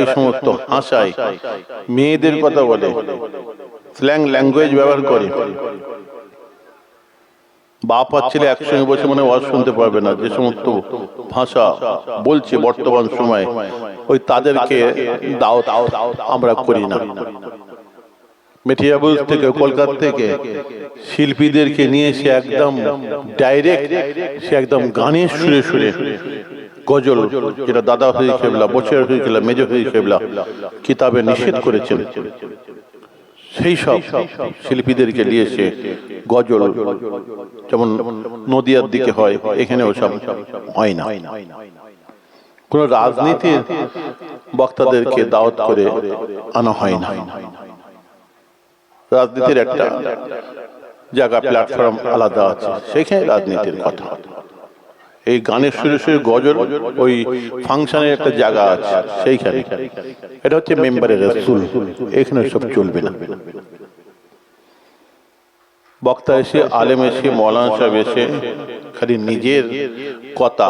এই সমস্ত ভাষায় মেয়েদের কথা বলে, স্ল্যাং ল্যাঙ্গুয়েজ ব্যবহার করে, বাপ আর ছেলে একসঙ্গে বসে মনে ওয়াজ শুনতে পারবে না। যে সমস্ত ভাষা বলছে বর্তমান সময়, ওই তাদেরকে দাওয়াত আমরা করি না। মেটিয়াবুজ থেকে, কলকাতা থেকে শিল্পীদেরকে নিয়ে সে একদম ডাইরেক্ট, সে একদম গানের সুরে সুরে গজল, যেটা দাদা হরি কেবলা, বছর হরি কেবলা, মেজর হরি কেবলা কিতাবে নিষেধ করেছেন, সেই সব শিল্পীদেরকে নিয়ে সে গজল, যেমন নদিয়ার দিকে হয়, এখানে ওসব হয় না। কোন রাজনীতির বক্তাদেরকে দাওয়াত করে আনা হয় না। রাজনীতির একটা জায়গা, প্ল্যাটফর্ম আলাদা আছে, সেখানে রাজনীতির কথা। এই গানের সুরে সুরে গজল ওই ফাংশনের একটা জায়গা আছে সেইখানে। এটা হচ্ছে মেম্বারের রাসূল, এখানে সব চলবে না। বক্তা এসে, আলেম এসে, মৌলানা সাহেব এসে খালি নিজের কথা,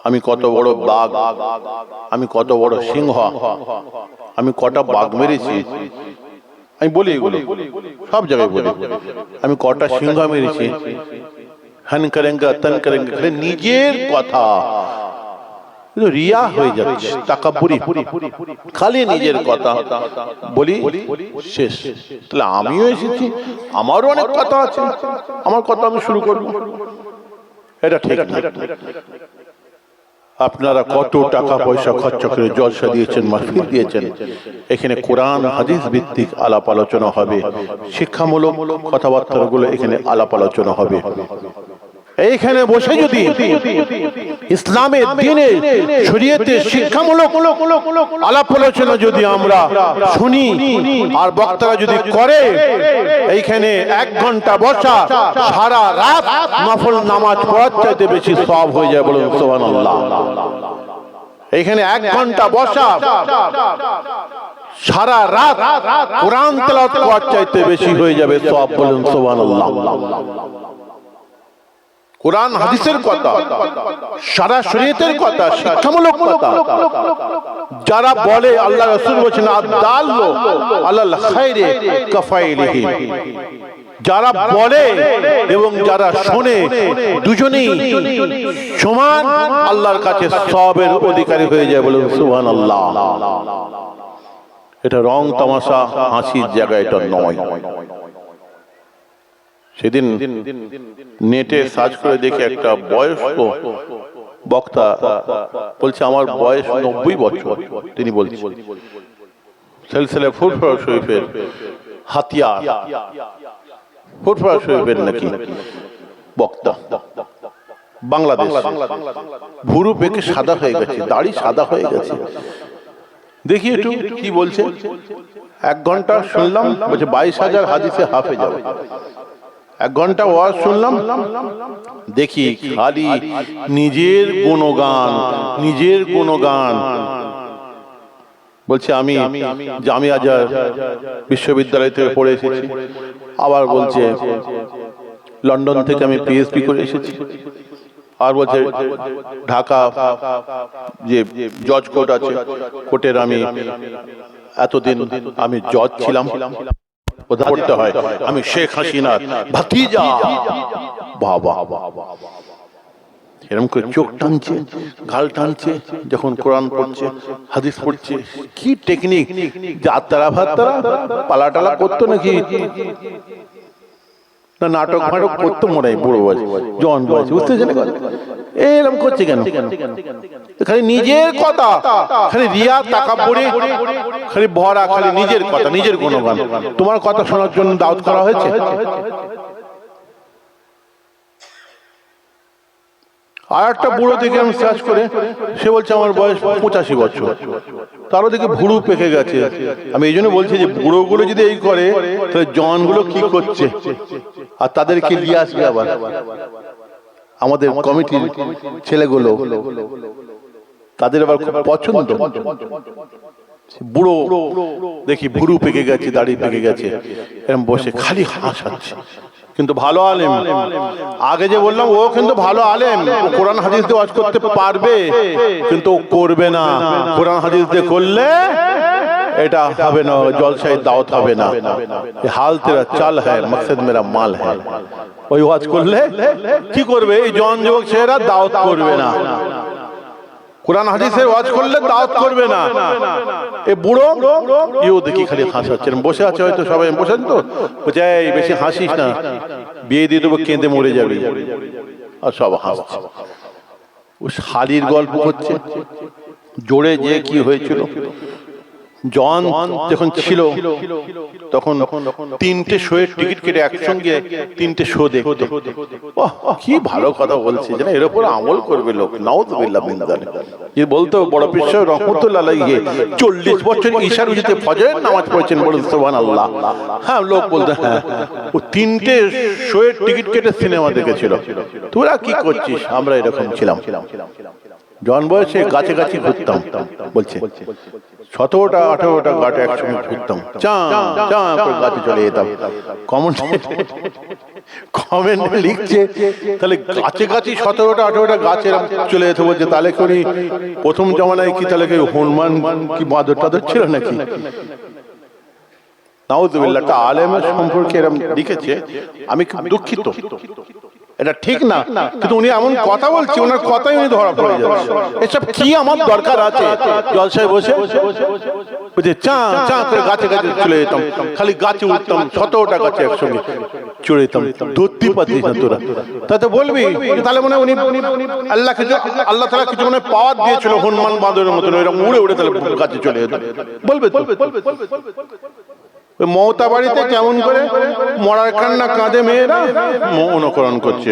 আমি কত বড় বাঘ, আমি কত বড় সিংহ, আমি কটা বাঘ মেরেছি, আমি বলি, এগুলো সব জায়গায় বলি, আমি কটা সিংহ মেরেছি, হন করেঙ্গা তন করেঙ্গা, খালি নিজের কথা, রিয়া হয়ে যাচ্ছে, তাকাব্বুরি, খালি নিজের কথা বলি, শেষ। তাহলে আমিও এসেছি, আমারও অনেক কথা আছে, আমার কথা আমি শুরু করব, এটা ঠিক না। আপনারা কত টাকা পয়সা খরচ করে জলসা দিয়েছেন, মাহফিল দিয়েছেন, এখানে কোরআন হাদিস ভিত্তিক আলাপ আলোচনা হবে, শিক্ষামূলক কথাবার্তাগুলো এখানে আলাপ আলোচনা হবে। এইখানে বসে যদি ইসলামের দ্বীনের শরীয়তের শিক্ষামূলক আলাপ আলোচনা যদি আমরা শুনি আর বক্তারা যদি করে, এইখানে 1 ঘন্টা বসা সারা রাত নফল নামাজ পড়ার চাইতে বেশি সওয়াব হয়ে যায়, বলুন সুবহানাল্লাহ। এইখানে 1 ঘন্টা বসা সারা রাত কোরআন তেলাওয়াত করার চাইতে বেশি হয়ে যাবে সওয়াব, বলুন সুবহানাল্লাহ। কোরআন হাদিসের কথা, সারা শরীয়তের কথা, শিক্ষামূলক কথা যারা বলে, আল্লাহ রাসূল বলেছেন আদাল্লু আলাল খায়রি কাফাইলিহি, যারা বলে এবং যারা শোনে দুজনেই সমান আল্লাহর কাছে সওয়াবের অধিকারী হয়ে যায়, বলুন সুবহানাল্লাহ। এটা রং তামাশা হাসির জায়গা, এটা নয়। সেদিন নেটে সার্চ করে দেখে একটা বয়স্ক বক্তা বলছে, আমার বয়স 90 বছর। তিনি বলছেন সিলসিলা ফুরফুরা শরীফের হাতিয়ার, ফুরফুরা শরীফের নাকি বক্তা, বাংলাদেশ, ভুরু পেকে সাদা হয়ে গেছে, দাড়ি সাদা হয়ে গেছে। দেখি একটু কি বলছে। 1 ঘন্টা শুনলাম, বলছে 22,000 হাদিসে হাফেজ হবে। 1 ঘন্টা ওয়াজ শুনলাম, দেখি খালি নিজের গুণগান, নিজের গুণগান। বলছে আমি জামিয়া আজহার বিশ্ববিদ্যালয় থেকে পড়ে এসেছি, আবার বলছে লন্ডন থেকে আমি পিএইচডি করে এসেছি, আর বলছে ঢাকা যে জজ কোর্ট আছে, কোর্টের আমি এতদিন আমি জজ ছিলাম, পড়তে হয়, আমি শেখ হাসিনার ভাতিজা। বাবা, এরকম করে চোখ টানছে, গাল টানছে যখন কোরআন পড়ছে, হাদিস পড়ছে। কি টেকনিক! যাত্রা ভাত্রা পালাটালা করতো নাকি না নাটক ফাটক করতো মনে হয়, বুড়ো বয়স, জন বয়স, বুঝতে পারছেন? এরকম করছে কেন? খালি নিজের কথা, খালি রিয়া তাকাব্বুরি, খালি ভরা, খালি নিজের কথা, নিজের গুণগান। তোমার কথা শোনার জন্য দাওয়াত করা হয়েছে? আর একটা বুড়ো দেখে আমি সার্চ করে, সে বলছে আমার বয়স 85 বছর, তারও দেখে ভুরু পেকে গেছে। আমি এই জন্য বলছি যে বুড়ো গুলো যদি এই করে, তাহলে জন গুলো কি করছে, আর তাদেরকে নিয়ে আসবে আবার আমাদের কমিটির ছেলেগুলো, তাদের আবার খুব পছন্দ। বুড়ো দেখি ভুরু পেকে গেছে, দাড়ি পেকে গেছে, এরকম বসে খালি হাসাচ্ছে। কিন্তু ভালো আলেম। আগে যে বললাম ও কিন্তু ভালো আলেম, ও কোরআন হাদিস দিয়ে ওয়াজ করতে পারবে, কিন্তু ও করবে না। কোরআন হাদিস দিয়ে করলে এটা হবে না, জলসায় দাওয়াত হবে না। হাল তেরা চাল হ্যায়, মকসদ মেরা মাল হ্যায়। ওই ওয়াজ করলে কি করবে? এই জওয়ান যুবক ছেলেরা দাওয়াত করবে না। কোরআন হাদিসের ওয়াজ করলে দাওয়াত করবে না। এ বুড়ো ইও দেখি খালি হাসাচ্ছেন, বসে আছে হয়তো সবাই বসেন তো, বলছে এই বেশি হাসিস না, বিয়ে দিয়ে দেবো, কেঁদে মরে যাবে। আর সব হাসছে। ও শালির গল্প হচ্ছে। জোরে যে কি হয়েছিল, জন যখন ছিল তখন 3টে শোয়ের টিকিট কেটে একসঙ্গে 3টে শো দেখতো। কি ভালো কথা বলছে, যেন এর উপর আমল করবে লোক। নাউযুবিল্লাহ মিন যালিক। যে বলতো বড় পীর সাহেব রহমাতুল্লাহ আলাইহি 40 বছর ঈশার উজুতে ফজরের নামাজ পড়েছেন, বলুন সুবহানাল্লাহ। হ্যাঁ, লোক বলতো হ্যাঁ ও 3টে শোয়ের টিকিট কেটে সিনেমা দেখেছিল। তোরা কি করছিস? আমরা এরকম ছিলাম। জন বয়সে গাছে গাছে ঘুরতাম, বলছে 17টা 18টা গাছে একসঙ্গে ঘুরতাম, চা চা করে গাছে চলে যেতাম। কমেন্ট লিখছে তাহলে গাছে গাছে 17টা 18টা গাছে চলে যেতে বলছে, তাহলে করি প্রথম জমানায় কি তাহলে হনুমান কি বাঁদর টাদর ছিল নাকি? নাউযুবিল্লাহ। একটা আলেমের সম্পর্কে এরকম লিখেছে, আমি খুব দুঃখিত, এটা ঠিক না, কিন্তু উনি এমন কথা বলছে, ওনার কথাই উনি ধরা পড়ে যাচ্ছে। এসব কি আমার দরকার আছে? জলসায় বসে বুঝে চা চা করে গাছে গাছে চলে যেতাম, খালি গাছে উঠতাম, 17টা গাছে একসঙ্গে চড়ে যেতাম। ধরতে পারছিস না তোরা, তাতে বলবি তাহলে মনে উনি আল্লাহকে, আল্লাহ তাআলা কিছু মনে পাওয়ার দিয়েছিল হনুমান বাঁদরের মতন, এরকম উড়ে উড়ে তাহলে গাছে চলে যেতাম, বলবে তো? মমতা বাড়িতে কেমন করে মরার কান্না কাঁদে মেয়েরা, অনুকরণ করছে।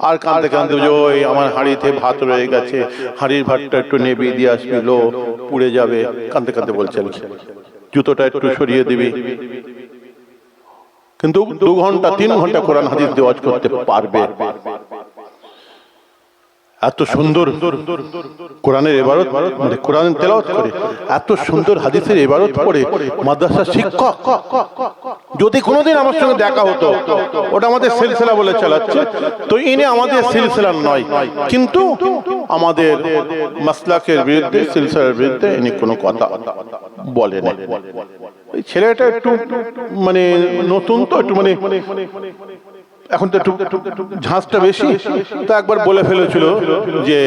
আর কাঁদতে কাঁদতে ওই আমার হাঁড়িতে ভাত রয়ে গেছে, হাঁড়ির ভাতটা একটু নেবে দিয়ে আসবি, লো পুড়ে যাবে, কাঁদতে কাঁদতে বলছে জুতোটা একটু সরিয়ে দিবি। কিন্তু 2 ঘন্টা 3 ঘন্টা কোরআন হাদিস দিয়ে ওয়াজ করতে পারবে। এত সুন্দর কোরআনের ইবারত, মানে কোরআন তেলাওয়াত করে, এত সুন্দর হাদিসের ইবারত পড়ে মাদ্রাসার শিক্ষক যদি কোনোদিন আমার সঙ্গে দেখা হতো, ওটা আমাদের সিলসিলা বলে চালাচ্ছে, তো ইনি আমাদের সিলসিলার নয়, কিন্তু আমাদের মাসলাকের বিরুদ্ধে, সিলসিলার বিরুদ্ধে ইনি কোনো কথা বলেন। ওই ছেলেটা একটু মানে নতুন তো, একটু মানে এখন তো একটু ঝাঁসটা বেশি, তো একবার বলে ফেলেছিল যে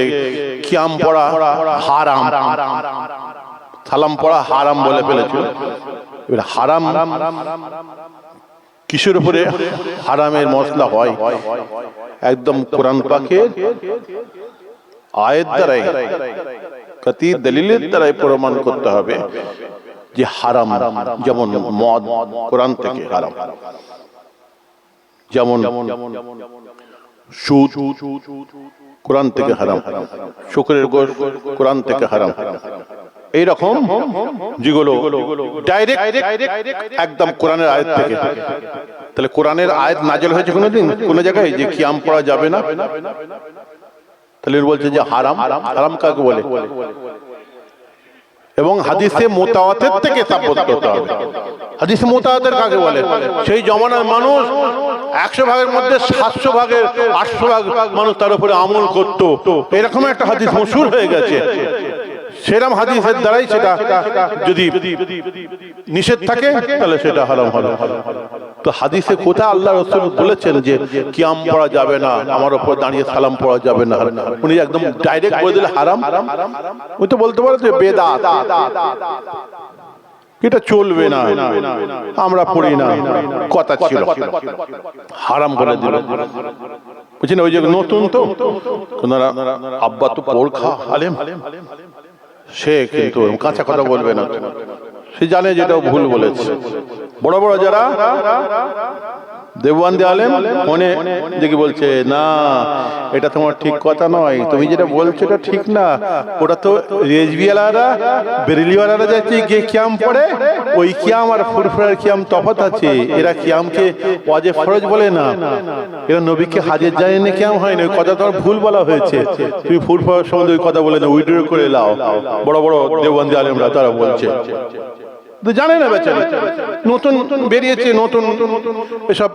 কিয়াম পড়া হারাম, সালাম পড়া হারাম বলে ফেলেছিল। হারাম কিসের উপরে হারামের মশলা হয়? একদম কোরআন পাকের আয়াত দ্বারাই, কতি দলিলের দ্বারাই প্রমাণ করতে হবে যে হারাম। যেমন মদ কোরআন থেকে হারাম, যেমন সুদ কোরআন থেকে হারাম, শুকরের গোশত কোরআন থেকে হারাম। এইরকম যেগুলো ডাইরেক্ট একদম কোরআনের আয়াত থেকে। তাহলে কোরআনের আয়াত নাযিল হয়েছে কোনোদিন কোন জায়গায় যে কিয়াম পড়া যাবে না? তাহলে বলছে যে হারাম। হারাম কাকে বলে? এবং হাদিসে মুতাওয়াতির থেকে সাব্যস্ত হতে হবে। হাদিসে মুতাওয়াতির কাকে বলে? সেই জমানার মানুষ 100 ভাগের মধ্যে 700 ভাগের 800 ভাগ মানুষ তার উপরে আমল করত, এরকম একটা হাদিস মশহুর হয়ে গেছে। সেরকম হাদিসের দ্বারাই সেটা যদি নিষেধ থাকে তাহলে সেটা হারাম হবে। তো হাদিসে কোথায় আল্লাহ রাসূল বলেছেন যে কিয়াম পড়া যাবে না, আমার উপর দাঁড়িয়ে সালাম পড়া যাবে না? উনি একদম ডাইরেক্ট বলে দিলে হারাম। উনি তো বলতে পারে যে বেদাত, এটা চলবে না, আমরা পড়ি না, কথা ছিল, হারাম বলে দিল। বুঝছেন? ওই যে নতুন তো আব্বা তো পড়খা আলেম, সে কিন্তু কাঁচা কথা বলবে না, সে জানে যেটা ভুল বলেছে। বড় বড় যারা দেওবন্দি আলেম মনে দেখি বলছে না এটা তোমার ঠিক কথা নয়, তুমি যেটা বলছো এটা ঠিক না, ওটা তো রেজবিওয়ালারা বেরেলিওয়ালারা যাচ্ছে গিয়ে কিয়াম পড়ে, ওই কিয়াম আর ফুরফুরার কিয়াম তফাৎ আছে। এরা কিয়ামকে ওয়াজিব ফরজ বলে না, এরা নবীকে হাজের যায় না, কিয়াম হয় না, ওই কথা তোমার ভুল বলা হয়েছে, তুমি ফুরফুরার সম্বন্ধে ওই কথা বলে না, উইড্র করে লাও। বড় বড় দেওবন্দি আলেমরা তারা বলছে। জানে না বেচারা, নতুন বেরিয়েছে, নতুন এসব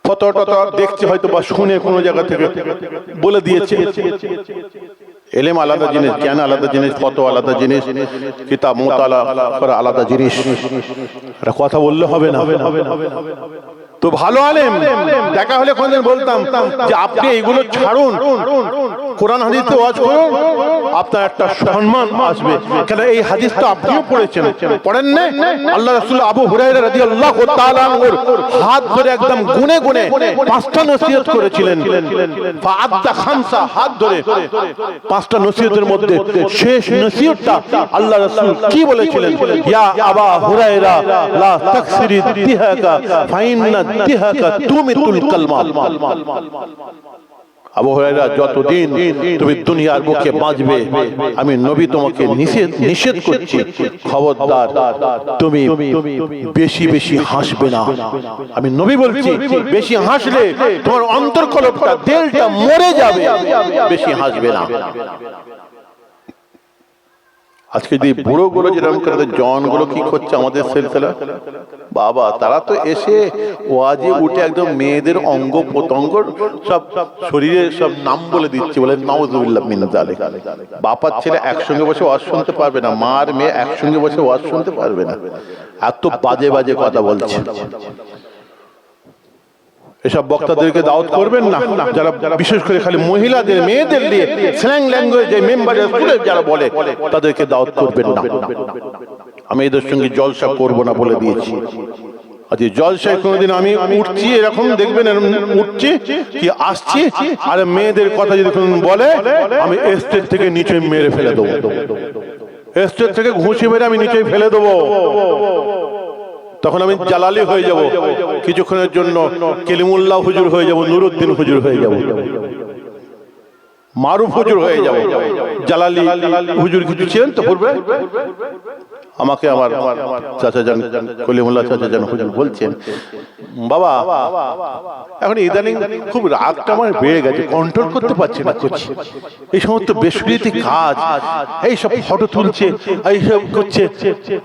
ফটো টটো দেখছে হয়তো বা শুনে কোনো জায়গা থেকে বলে দিয়েছে। এলেম আলাদা জিনিস, জ্ঞান আলাদা জিনিস, ফটো আলাদা জিনিস, কিতাব মোতালা করা আলাদা জিনিস। এটা কথা বললে হবে না। তো ভালো আলেম দেখা হলে কোনদিন বলতাম যে আপনি এইগুলো ছাড়ুন, কোরআন হাদিসে ওয়াজ করুন, আপনার একটা সম্মান আসবে। কেন এই হাদিসটা আপনিও পড়েছেন, পড়েন না? আল্লাহ রাসূল আবু হুরায়রা রাদিয়াল্লাহু তাআলা আনহুর হাত ধরে একদম গুনে গুনে 5টা নসিহত করেছিলেন। ফাআদ্দা খামসা, হাত ধরে 5টা নসিহতের মধ্যে শেষ নসিহতটা আল্লাহ রাসূল কি বলেছিলেন? ইয়া আবা হুরায়রা লা তাকসিরি দিহাকা ফাইন্না দিহাকা তুমিতুল কালমা। আবু হুরায়রা, যতদিন তুমি দুনিয়ার বুকে বাঁচবে আমি নবী তোমাকে নিষেধ করছি, খবরদার তুমি বেশি বেশি হাসবে না। আমি নবী বলছি, বেশি হাসলে তোমার অন্তর্কলবটা, দিলটা মরে যাবে, বেশি হাসবে না। আজকে যে বুড়ো গুলো যেরকম করে জন গুলো কি করছে আমাদের সিলসিলা, বাবা তারা তো এসে ওয়াজে উঠে একদম মেয়েদের অঙ্গ প্রত্যঙ্গ সব শরীরের সব নাম বলে দিচ্ছে, বলে নাউযুবিল্লাহ মিন যালিক। বাপার ছেলে একসঙ্গে বসে ওয়াজ শুনতে পারবে না, মার মেয়ে একসঙ্গে বসে ওয়াজ শুনতে পারবে না, এত বাজে বাজে কথা বলছে। এসব বক্তাদেরকে দাওয়াত করবেন না, যারা বিশেষ করে খালি মহিলাদের মেয়েদের দিয়ে স্ল্যাং ল্যাঙ্গুয়েজ মেম্বারে যারা বলে তাদেরকে দাওয়াত করবেন না। আমি এদের সঙ্গে জলসা করব না বলে দিয়েছি। আজ জলসায় কোনোদিন আমি উঠছি এরকম দেখবেন, উঠছি কি আসছি, আর মেয়েদের কথা যদি কোনোদিন বলে আমি স্টেজ থেকে নিচে মেরে ফেলে দেবো, স্টেজ থেকে ঘুষি মেরে আমি নিচে ফেলে দেবো। তখন আমি জালালি হয়ে যাব, কিছুক্ষণের জন্য কেলিমুল্লাহ হুজুর হয়ে যাব, নুরুদ্দিন হুজুর হয়ে যাব, মারুফ হুজুর হয়ে যাব। জালালি হুজুর কিছু ছিলেন তো পূর্বে, আমাকে আমার চাচা জান কলিমুল্লাহ চাচা জান হুজুর বলছেন, বাবা এখন ইদানিং খুব রাগটা আমার বেড়ে গেছে, কন্ট্রোল করতে পারছি না, করছি এই সমস্ত বেসুরিতি কাজ, এইসব ফটো তুলছে, এইসব করছে,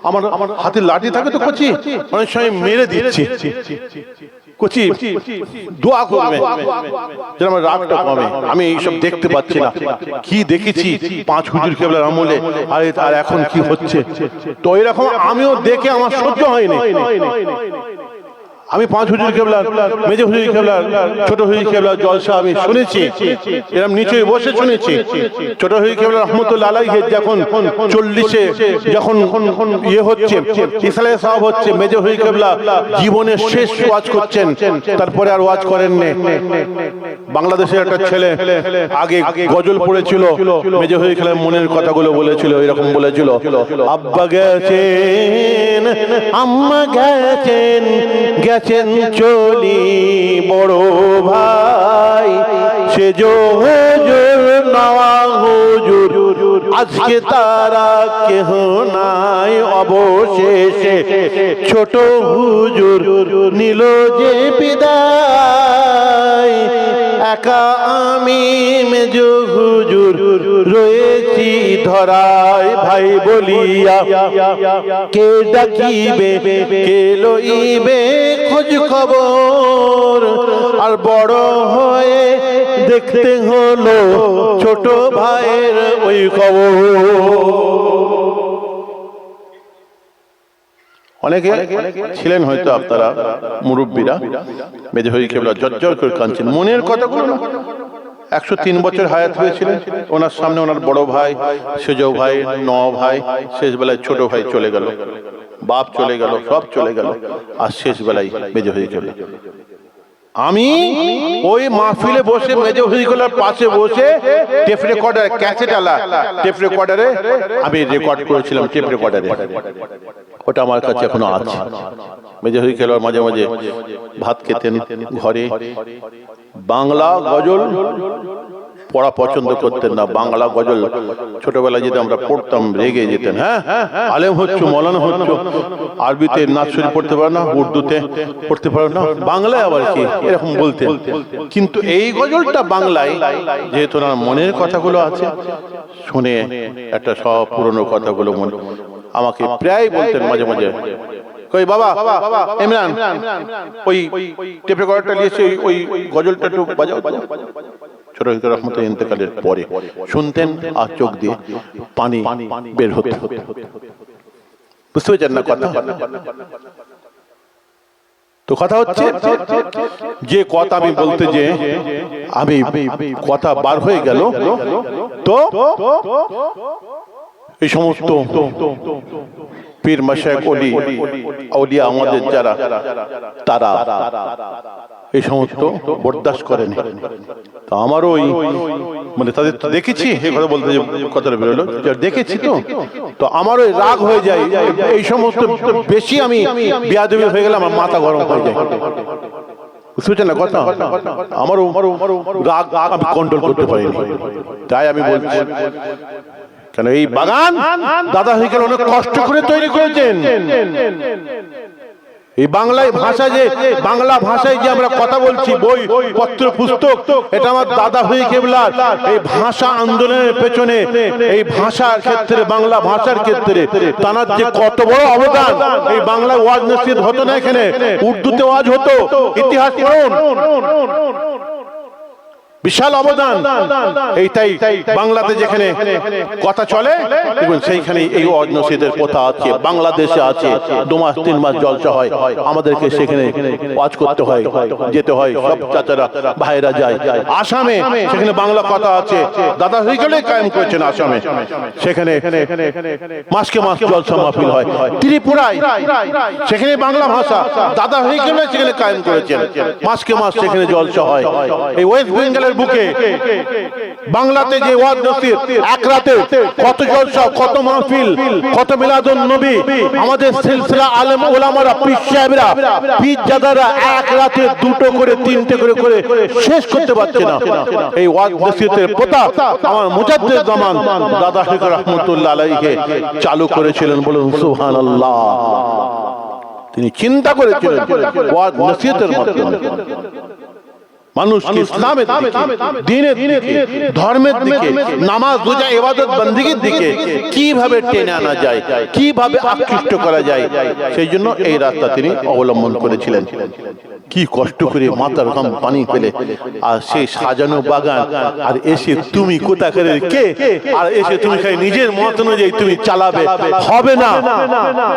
আমার হাতে লাঠি থাকে তো করছি, অনেক সময় মেরে দিচ্ছি, করছি দোয়া করবে যেন আমার রাগটা কমে। আমি এইসব দেখতে পাচ্ছি না, কি দেখেছি 5 হুজুর কেবলার আমলে, আর এখন কি হচ্ছে, তো এরকম আমিও দেখে আমার সহ্য হয়নি। আমি 5 হুজুর কেবলার, মেজে হুজুর কেবলার, ছোট হুজুর কেবলার জলসা আমি শুনেছি, এরকম নিচে বসে শুনেছি। ছোট হুজুর কেবলা রহমতুল্লাহ আলাইহি যখন 40-এ যখন ইয়ে হচ্ছে, ইসলাহে সাহেব হচ্ছে, মেজে হুজুর কেবলা জীবনের শেষ ওয়াজ করছেন, তারপরে আর ওয়াজ করেন না। বাংলাদেশের একটা ছেলে আগে গজল পড়েছিল, মেজে হুজুর কেবলা মনের কথাগুলো বলেছিল, এরকম বলেছিল, আব্বা গেছেন, আম্মা গেছেন, গেছেন চলি বড় ভাই, সে হুজুর নওয়া হুজুর, আজকে তারা কেহ নাই, অবশেষে ছোট হুজুর নিল যে বিদায়, একা আমি মেজ হুজুর রয়েছি ধরায়, ভাই বলিয়া কে ডাকিবে, কে লইবে খোঁজ খবর, আর বড় হয়ে দেখতে হলো ছোট ভাইয়ের ওই খবর। অনেকে ছিলেন হয়তো আপনারা মুরব্বীরা, মেজে হুজুর কেবলা জর্জর করে কাঁদছেন, মনের কথাগুলো। 103 বছর হায়াত হয়েছিলেন, ওনার সামনে ওনার বড় ভাই, সেজ ভাই, ভাই, শেষ বেলায় ছোট ভাই চলে গেল, বাপ চলে গেল, সব চলে গেল, আর শেষ বেলায় মেজে হুজুর কেবলা। আমি ওই মাহফিলে বসে মেজে হুজুর কেবলার পাশে বসে টেপ রেকর্ডার, ক্যাসেট আলা টেপ রেকর্ডারে আমি রেকর্ড করেছিলাম, টেপ রেকর্ডারে, ওটা আমার কাছে এখনো আছে। মেজে হুজুর কেবলা মাঝে মাঝে ভাত খেতেন ঘরে, বাংলা গজল পড়া পছন্দ করতেন না, বাংলা গজল ছোটবেলায় যদি আমরা পড়তাম রেগে যেতেন, হ্যাঁ আলেম হচ্ছে, মৌলানা হচ্ছে, আরবিতে নাচ শরীফ পড়তে পারো না, উর্দুতে পড়তে পারো না, বাংলায় আবার কি, এরকম বলতেন। কিন্তু এই গজলটা বাংলায়, যেহেতু ওনার মনের কথাগুলো আছে, শুনে একটা সব পুরনো কথাগুলো আমাকে প্রায় বলতেন মাঝে মাঝে, কই বাবা ইমরান ওই টেপ রেকর্ডারটা নিয়েছে, ওই গজলটা একটু বাজাও। ছোট রহমতের ইন্তেকালের পরে শুনতেন আর চোখ দিয়ে পানি বের হতো। বুঝতে পেরেছেন না কথা? তো কথা হচ্ছে যে কথা আমি বলতে যে আমি কথা বার হয়ে গেল, তো এই সমস্ত পীর মাশায়েখ ওলি আউলিয়া আমাদের যারা, তারা এই সমস্ত বরদাস্ত করেন। তো আমারও ওই মানে তাদের তো দেখেছি, এই কথা বলতে কথাটা বেরোলো, দেখেছি তো আমারও রাগ হয়ে যায়, এই সমস্ত বেশি আমি বেয়াদবি হয়ে গেলে আমার মাথা গরম হয়ে যায়। বুঝছেন না কথা? আমারও রাগ আমি কন্ট্রোল করতে পারিনি, তাই আমি বলছি কেন এই বাগান দাদা হয়ে গেল অনেক কষ্ট করে তৈরি করেছেন। এই বাংলায় ভাষা, যে বাংলা ভাষায় যে আমরা কথা বলছি, বই পত্র পুস্তক, এটা আমার দাদা হয়ে কেবলার এই ভাষা আন্দোলনের পেছনে, এই ভাষার ক্ষেত্রে, বাংলা ভাষার ক্ষেত্রে তার যে কত বড় অবদান। এই বাংলায় ওয়াজ নসিহত হতো না, এখানে উর্দুতে ওয়াজ হতো, ইতিহাস পড়ুন, বিশাল অবদান। এইটাই বাংলাতে যেখানে কথা চলে দেখুন সেইখানে এই ওয়াজ নসিহতের প্রথা আছে, বাংলাদেশে আছে। 2 মাস 3 মাস জলসা হয়, আমাদেরকে সেখানে ওয়াজ করতে হয়, যেতে হয়, সব চাচারা ভাইরা যায়। আসামে সেখানে বাংলা কথা আছে, দাদা হইগলে কায়েম করেছেন আসামে, সেখানে মাসকে মাস জলসা মাহফিল হয়। ত্রিপুরায় সেখানে বাংলা ভাষা, দাদা হইগলে সেখানে কায়েম করেছেন, মাসকে মাস সেখানে জলসা হয়। এই ওয়েস্ট বেঙ্গলের বুকে বাংলাতে যে ওয়াজ নসিহত, এক রাতে কত জলসা, কত মাহফিল, কত মিলাদুন নবী, আমাদের সিলসিলা আলেম ওলামারা, পীর সাহেবরা, পীরজাদারা এক রাতে 2টো করে 3টে করে শেষ করতে পারছে না। এই ওয়াজ নসিহতের প্রথা আমার মুজাদ্দিদ জামান দাদা শেখ রহমতুল্লাহ আলাইহি চালু করেছিলেন। বলুন সুবহানাল্লাহ। তিনি চিন্তা করেছিলেন ওয়াজ নসিহতের মাধ্যমে মানুষকে ইসলামের দিকে, দ্বীনের দিকে, ধর্মের দিকে, নামাজ রোজা ইবাদত বন্দেগীর দিকে কিভাবে টেনে আনা যায়, কিভাবে আকৃষ্ট করা যায়, সেই জন্য এই রাস্তা তিনি অবলম্বন করেছিলেন। কি কষ্ট করে মাথার ঘাম পানি ফেলে, আর সেই সাজানো বাগান, আর এসে তুমি কোথাকার কে, আর এসে তুমি খালি নিজের মত অনুযায়ী তুমি চালাবে, হবে না।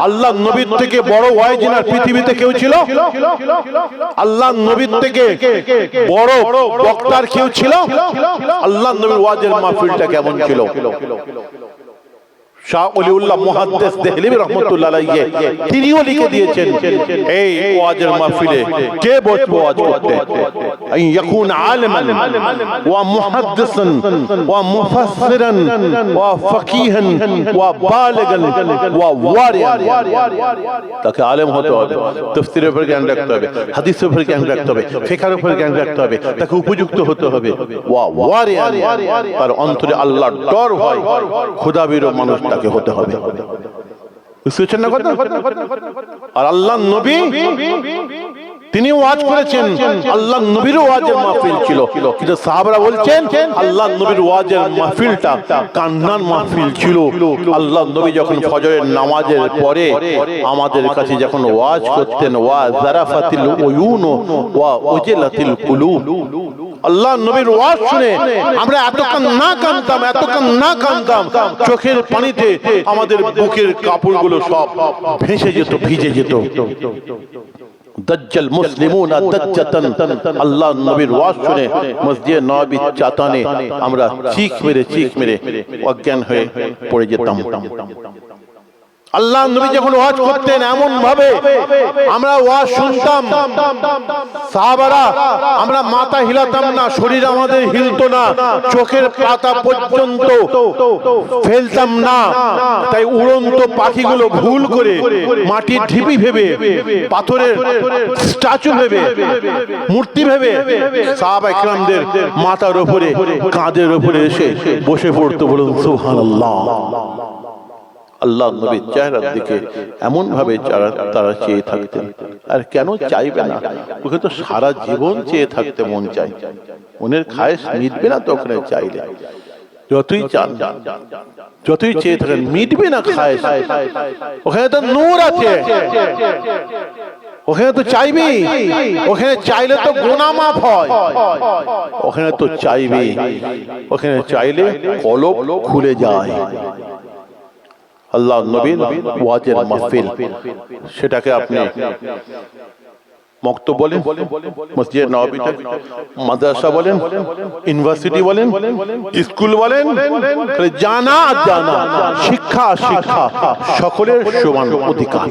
আল্লাহ নবীর থেকে বড় ওয়াইজিনার পৃথিবীতে কেউ ছিল? আল্লাহ নবীর থেকে বড় বক্তার কেউ ছিল? আল্লাহ নবীর ওয়াজের মাহফিলটা কেমন ছিল? শাহ ওলিউল্লাহ মুহাদ্দিস দেহলভী রাহমাতুল্লাহ আলাইহি তিনিও লিখে দিয়েছেন, এই ওয়াজের মাহফিলে কে বসবে ওয়াজ করতে? আই ইয়াকুন আলিমান ওয়া মুহাদ্দিসান ওয়া মুফাসসিরান ওয়া ফাকিহান ওয়া বালিগান ওয়া ওয়ারিয়ান। তাকে আলেম হতে হবে, তাফসীরের উপর জ্ঞান রাখতে হবে, হাদিসের উপর জ্ঞান রাখতে হবে, ফিকহের উপর জ্ঞান রাখতে হবে, তাকে উপযুক্ত হতে হবে। ওয়া ওয়ারিয়ান, তার অন্তরে আল্লাহর ডর হয়, খোদাবীর মানুষ তাকে হতে হবে। বুঝছেন না কথা? আর আল্লাহ নবী তিনি ওয়াজ করেছেন, আল্লাহ নবীর ওয়াজের মাহফিল ছিল, কিন্তু সাহাবারা বলছেন আল্লাহ নবীর ওয়াজের মাহফিলটা কান্নার মাহফিল ছিল। আল্লাহ নবী যখন ফজরের নামাজের পরে আমাদের কাছে যখন ওয়াজ করতেন, ওয়া জারাফাতিল উয়ুন ওয়া উজলাতিল কুলুব, আল্লাহ নবীর ওয়াজ শুনে আমরা এতক্ষণ না কাঁদতাম, চোখের পানিতে আমাদের বুকের কাপড়গুলো সব ভেসে যেত, ভিজে যেত। দাজ্জাল মুসলিমুনা দাজ্জাতান, আল্লাহ নবীর ওয়াজ শুনে মসজিদে নববী চাতানে আমরা চিখ মেরে অজ্ঞান হয়ে পড়ে যেতাম। আল্লাহ নবী যখন ওয়াজ করতেন এমন ভাবে আমরা ওয়াজ শুনতাম, সাহাবারা আমরা মাথা হিলাতাম না, শরীর আমাদের হিলতো না, চোখের পাতা পর্যন্ত ফেলতাম না। তাই উড়ন্ত পাখিগুলো ভুল করে মাটির ঢিপি ভেবে, পাথরের স্ট্যাচু ভেবে, মূর্তি ভেবে সাহাবায়ে কেরামদের মাথার উপরে, কাঁধের উপরে এসে বসে পড়তো। বলুন সুবহানাল্লাহ। আল্লাহ নবীর চেহারার দিকে এমন ভাবে তারা চেয়ে থাকতেন। আর কেন চাইবে না? ওকে তো সারা জীবন চেয়ে থাকতে মন চায়, মনের খায়েশ মিটবে না তো ওখানে চাইলে। যতই চান, যতই চেয়ে থাকেন, মিটবে না খায়। ওখানে তো নূর আছে, ওখানে তো চাইবি, ওখানে চাইলে তো গুনাহ মাফ হয়, ওখানে তো চাইবি, ওখানে চাইলে কলব খুলে যায়। আল্লাহ নবীর ওয়াজের মাহফিল, সেটাকে আপনি মক্তব বলেন, মসজিদ নববীতে মাদ্রাসা বলেন, ইউনিভার্সিটি বলেন, স্কুল বলেন, জানা জানা, শিক্ষা শিক্ষা, সকলের সমান অধিকার।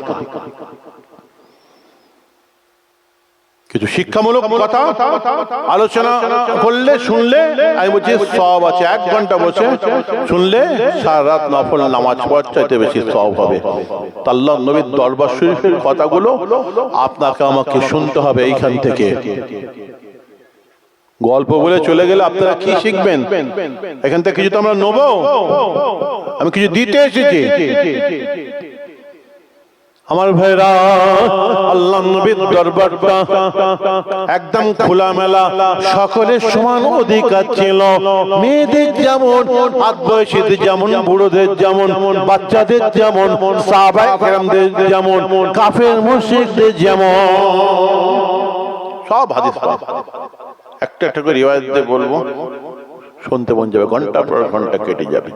কিছু শিক্ষামূলক কথা আলোচনা করলে, শুনলে আমি বলছি সওয়াব আছে। 1 ঘন্টা বসে শুনলে সারা রাত নফল নামাজ পড়ার চাইতে বেশি সওয়াব হবে। আল্লাহর নবীর দরবার শরীফের কথাগুলো আপনাকে আমাকে শুনতে হবে। এইখান থেকে গল্প বলে চলে গেলে আপনারা কি শিখবেন? এখান থেকে কিছু তো আমরা নেবো, আমি কিছু দিতে এসেছি। আমার ভাইরা, আল্লাহ নবীর দরবারটা একদম খোলামেলা, সকলের সমান অধিকার ছিল। মেয়েদের যেমন, আদবয়সীদের যেমন, বুড়োদের যেমন, বাচ্চাদের যেমন, সাহাবায়ে কেরামদের যেমন, কাফের মুশরিকদের যেমন, সব হাদিস। একটা একটা করে রিওয়ায়াত দিয়ে বলবো, শুনতে মন যাবে, ঘন্টা পর ঘন্টা কেটে যাবে।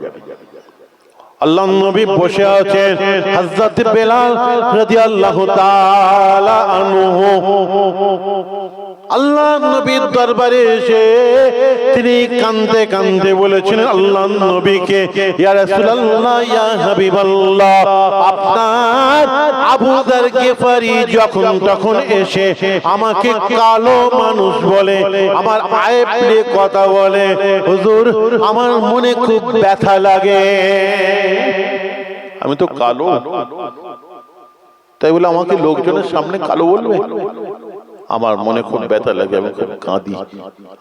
আল্লাহ নবী বসে আছেন, হযরত বেলাল রাদিয়াল্লাহু তাআলা আনহু আল্লাহ নবীর দরবারে এসে তিনি কাঁদতে কাঁদতে বলেছিলেন আল্লাহ নবীকে, ইয়া রাসূলুল্লাহ, ইয়া হাবিবাল্লাহ, আপনার আবু যার গিফারি যখন তখন এসে আমাকে কালো মানুষ বলে, আমার আয়েব নিয়ে কথা বলে, হুজুর আমার মনে খুব ব্যথা লাগে, আমি তো কালো, তাই বলে আমাকে লোকজনের সামনে কালো বলবে? আমার মনে খুব ব্যথা লাগে, আমি খুব কাঁদি।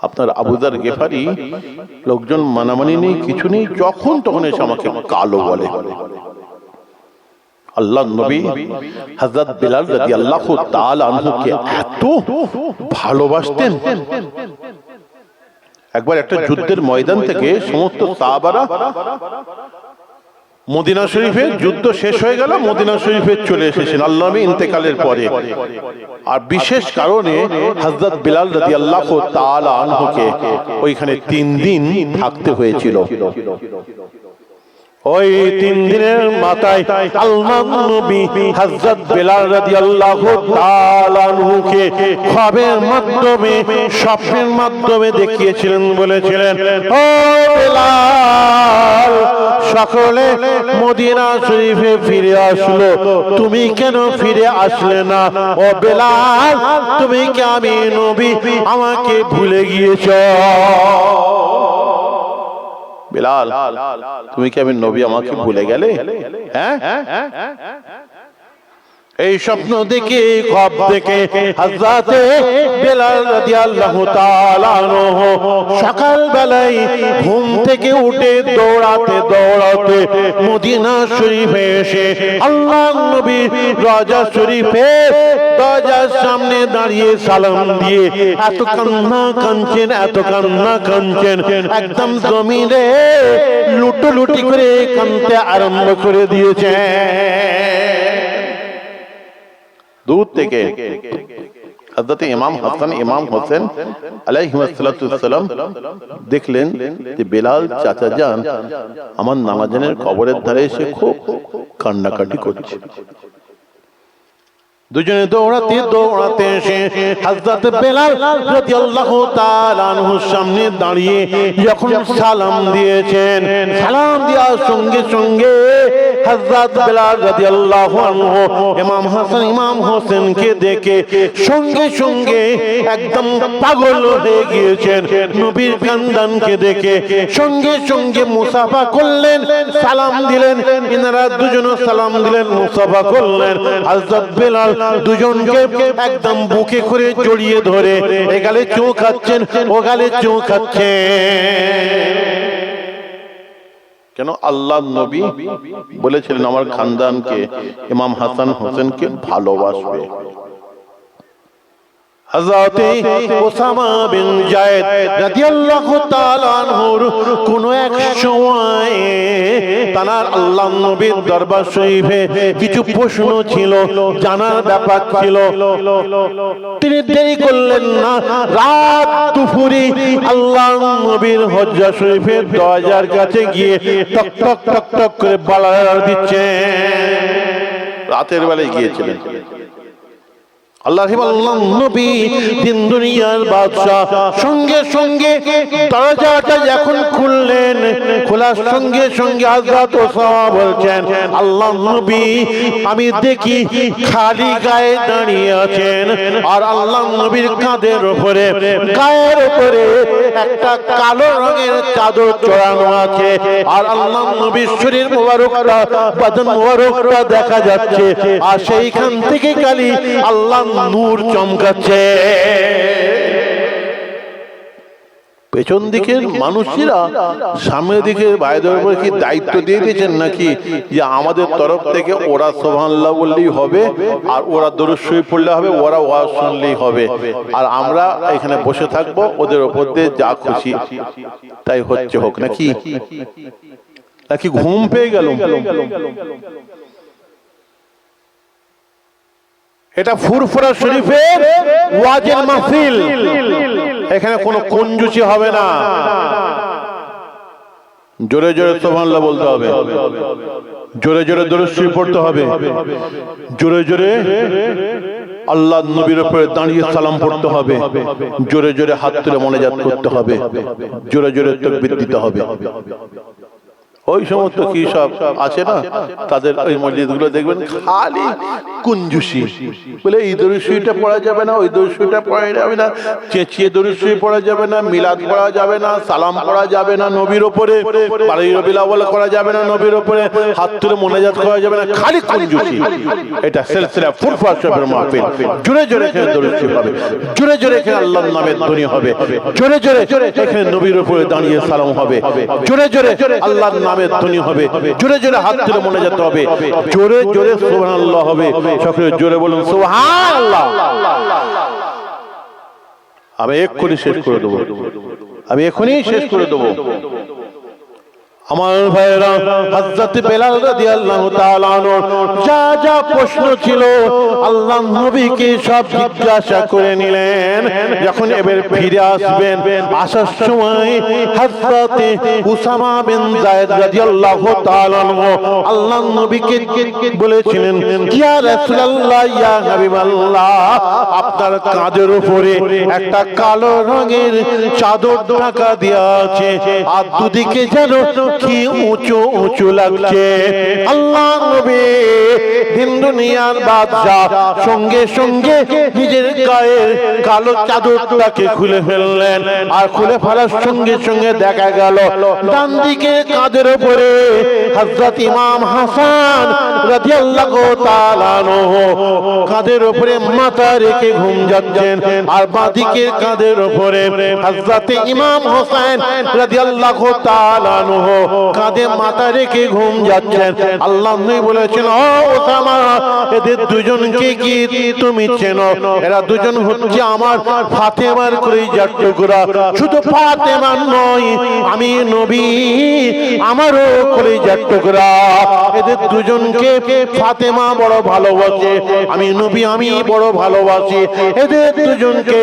আপনার আবু যার গিফারি, লোকজন মানামানি নেই, কিছু নেই, যখন তখন এসে আমাকে কালো বলে। আল্লাহ নবী হযরত বিলাল রাদিয়াল্লাহু তাআলা আনহুকে এত ভালোবাসতেন। একবার একটা যুদ্ধের ময়দান থেকে সমস্ত সাহাবারা মদিনা শরীফে, যুদ্ধ শেষ হয়ে গেল, মদিনা শরীফে চলে এসেছেন আল্লাহ নবী ইন্তেকালের পরে। আর বিশেষ কারণে হযরত বিলাল রাদিয়াল্লাহু তাআলা আনহুকে ওইখানে 3 দিন থাকতে হয়েছিল। ওই 3 দিনের মাথায় আল্লাহ নবী হযরত বিলাল রাদিয়াল্লাহু তাআলা আনহুকে খ্বাবের মাধ্যমে, স্বপ্নের মাধ্যমে দেখিয়েছিলেন, বলেছিলেন, ও বিলাল, সকলে মদিনা শরীফে ফিরে আসলো, তুমি কেন ফিরে আসলে না? ও বিলাল, তুমি কি আমি নবী আমাকে ভুলে গিয়েছো? বিলাল, তুমি কি আমি নবী আমাকে ভুলে গেলে? হ্যাঁ, এই স্বপ্ন দেখে, খ্বাব দেখে হযরত বিলাল রাদিয়াল্লাহু তাআলা আনহু সকাল বেলায় ঘুম থেকে উঠে দৌড়াতে দৌড়াতে মদিনা শরীফে এসে আল্লাহ নবীর রওজা শরীফে দরজার সামনে দাঁড়িয়ে সালাম দিয়ে এত কান্না কাঁদছেন, এত কান্না কাঁদছেন, একদম জমিনে লুটোলুটি করে কাঁদতে আরম্ভ করে দিয়েছে। দূর থেকে হযরত ইমাম হাসান, ইমাম হোসেন আলাইহিসসালাম দেখলেন যে বেলাল চাচা যান আমার নানাজানের কবরের ধারে এসে খুব কান্নাকাটি করছে। দুজনে দৌড়াতে দৌড়াতে এসে হযরত বেলাল রাদিয়াল্লাহু তাআলা আনহুর সামনে দাঁড়িয়ে যখন সালাম দিয়েছেন, সালাম দেওয়ার সঙ্গে সঙ্গে হযরত বেলাল রাদিয়াল্লাহু আনহু ইমাম হাসান, ইমাম হোসেনকে দেখে সঙ্গে সঙ্গে একদম পাগল হয়ে গিয়েছেন। নবীর খানদানকে দেখে সঙ্গে সঙ্গে মুসাফা করলেন, সালাম দিলেন, ইনারা দুজনও সালাম দিলেন, মুসাফা করলেন। হযরত বেলাল দুজনকে একদম বুকে করে জড়িয়ে ধরে এ গালে চুমু খাচ্ছেন, ও গালে চুমু খাচ্ছেন। কেন? আল্লাহ নবী বলেছিলেন আমার খানদানকে, ইমাম হাসান হোসেনকে ভালোবাসবে। হযরত ওসামা বিন যায়েদ রাদিয়াল্লাহু তাআলা আনহুর কোন এক সময় তার আল্লাহর নবীর দরবার শরীফে কিছু প্রশ্ন ছিল, জানার ব্যাপার ছিল। তিনি দেরি করলেন না, রাত দুপুরে আল্লাহর নবীর হজ্জা শরীফের দরজার কাছে গিয়ে টক টক টক টক করে বালা দিচ্ছে। রাতের বেলায় গিয়েছিলেন। আল্লাহ নবী দিন দুনিয়ার বাদশা সঙ্গে সঙ্গে দরজাটা যখন খুললেন, খোলার সঙ্গে সঙ্গে হযরত ওসামা বলছেন, আল্লাহ নবী আমি দেখি খালি গায়ে দাঁড়িয়ে আছেন, আর আল্লাহ নবীর কাঁধের উপরে গায়ের উপরে একটা কালো রঙের চাদর চড়ানো আছে, আর আল্লাহ নবীর শরীর মোবারকটা, বাদন মোবারকটা দেখা যাচ্ছে, আর সেইখান থেকে খালি আল্লাহ নূর চমকাচ্ছে। পেছন দিকের মানুষেরা সামনের দিকে ভাইদের উপর কি দায়িত্ব দিয়ে দিয়েছেন নাকি যে আমাদের তরফ থেকে ওরা সুবহানাল্লাহ বললেই হবে, আর ওরা দরুদ শরীফ পড়লে হবে, ওরা ওয়াজ শুনলেই হবে, আর আমরা এখানে বসে থাকবো, ওদের উপর দিয়ে যা খুশি তাই হচ্ছে হোক, নাকি নাকি ঘুম পেয়ে গেল? এটা ফুরফুরা শরীফের ওয়াজের মাহফিল, এখানে কোনো কঞ্জুসি হবে না। জোরে জোরে সুবহানাল্লাহ বলতে হবে, জোরে জোরে দরুদ শরীফ পড়তে হবে, জোরে জোরে আল্লাহর নবীর উপরে দাঁড়িয়ে সালাম পড়তে হবে, জোরে জোরে হাত তুলে মোনাজাত করতে হবে, জোরে জোরে তাকবীর দিতে হবে। ওই সমস্ত কি সব আছে না তাদের ওই মসজিদগুলো দেখবেন খালি কুঞ্জুসি, বলে এই দরুদ শরীফটা পড়া যাবে না, ওই দরুদ শরীফটা পড়া যাবে না, চেঁচিয়ে দরুদ শরীফ পড়া যাবে না, মিলাদ পড়া যাবে না, সালাম পড়া যাবে না নবীর উপরে, বাড়ি রবিউল আউয়াল করা যাবে না নবীর উপরে, হাত তুলে মোনাজাত করা যাবে না, খালি কুঞ্জুসি। এটা সিলসিলা ফুরফুরা শরীফের মাহফিল। জোরে জোরে এখানে দরুদ শরীফ হবে, জোরে জোরে এখানে আল্লাহর নামের ধ্বনি হবে, জোরে জোরে এখানে নবীর উপরে দাঁড়িয়ে সালাম হবে, জোরে জোরে আল্লাহর নামের ধ্বনি হবে, জোরে জোরে হাত তুলে মোনাজাত হবে, জোরে জোরে সুবহানাল্লাহ হবে। সকলে জোরে বলুন সুবহানাল্লাহ। আমি এক্ষুনি শেষ করে দেবো, আমি এখনই শেষ করে দেবো। আমার ভাইরা, হযরত বেলাল রাদিয়াল্লাহু তাআলা আনহু যা যা প্রশ্ন ছিল আল্লাহ নবীকে সব জিজ্ঞাসা করে নিলেন। যখন এবার ফিরে আসবেন, আসার সময় হযরত উসামা বিন যায়েদ রাদিয়াল্লাহু তাআলা আনহু আল্লাহ নবীকে বলেছিলেন, ইয়া রাসূলুল্লাহ, ইয়া হাবিবাল্লাহ, আপনার কাঁধের উপরে একটা কালো রঙের চাদর ঢাকা দেওয়া আছে, আর দুদিকে যেন কি উঁচু উঁচু লাগছে। আল্লাহ নবী দিন দুনিয়ার বাদশা সঙ্গে সঙ্গে নিজের গায়ের কালো চাদরটাকে খুলে ফেললেন, আর খুলে ফেলার সঙ্গে সঙ্গে দেখা গেল ডান দিকে কাঁধের উপরে হযরত ইমাম হাসান রাদিয়াল্লাহু তাআলা আনহু কাঁধের উপরে মাথা রেখে ঘুম যাচ্ছেন, আর বাঁ দিকে কাঁধের উপরে হযরত ইমাম হোসেন রাদিয়াল্লাহু তাআলা আনহু কাঁধে মাথা রেখে ঘুম যাচ্ছেন। আল্লাহ নবী বলেছেন, ও ওসামা, এদের দুজনকে কি তুমি চেনো? এরা দুজন হচ্ছে আমার ফাতেমার কলিজার টুকরা। শুধু ফাতেমার নয়, আমি নবী আমারও কলিজার টুকরা। এদের দুজনকে ফাতেমা বড় ভালোবাসে, আমি নবী আমি বড় ভালোবাসি। এদের দুজনকে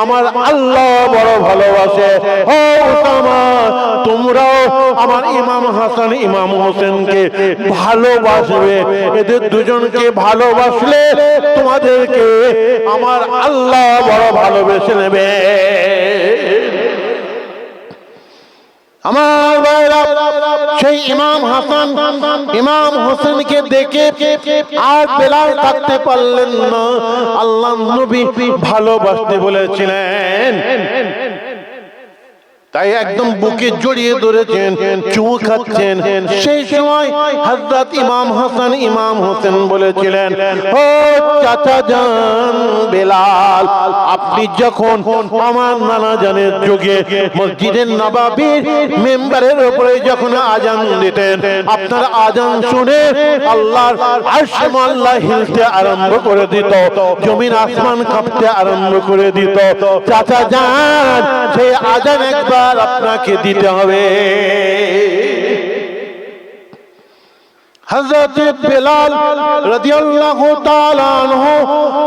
আমার আল্লাহ বড় ভালোবাসে। ও ওসামা, তোমরাও আমার ইমাম হাসান ইমাম হোসেনকে ভালোবাসবে। এদের দুজনকে ভালোবাসলে তোমাদেরকে আমার আল্লাহ বড় ভালোবেসে নেবে। আমার ভাইরা, সেই ইমাম হাসান ইমাম হোসেনকে দেখে আর বেলাল থাকতে পারলেন না। আল্লাহ নবী ভালোবাসতে বলেছিলেন। তাই একদম বুকে জড়িয়ে ধরেছেন, চুমু খাচ্ছেন। সেই সময় হযরত ইমাম হাসান ইমাম হোসেন বলেছিলেন, ও চাচা জান বেলাল, আপনি যখন আমার নানা জানের যুগে মসজিদে নববীর মিম্বরের উপরে যখন আজান দিতেন, আপনার আজান শুনে আল্লাহর আরশ মোয়াল্লা হিলতে আরম্ভ করে দিত, জমিন আসমান কাঁপতে আরম্ভ করে দিত। চাচা জান, সেই আজান একবার আপনাকে দিতে হবে। হযরত বেলাল রাদিয়াল্লাহু তাআলা আনহু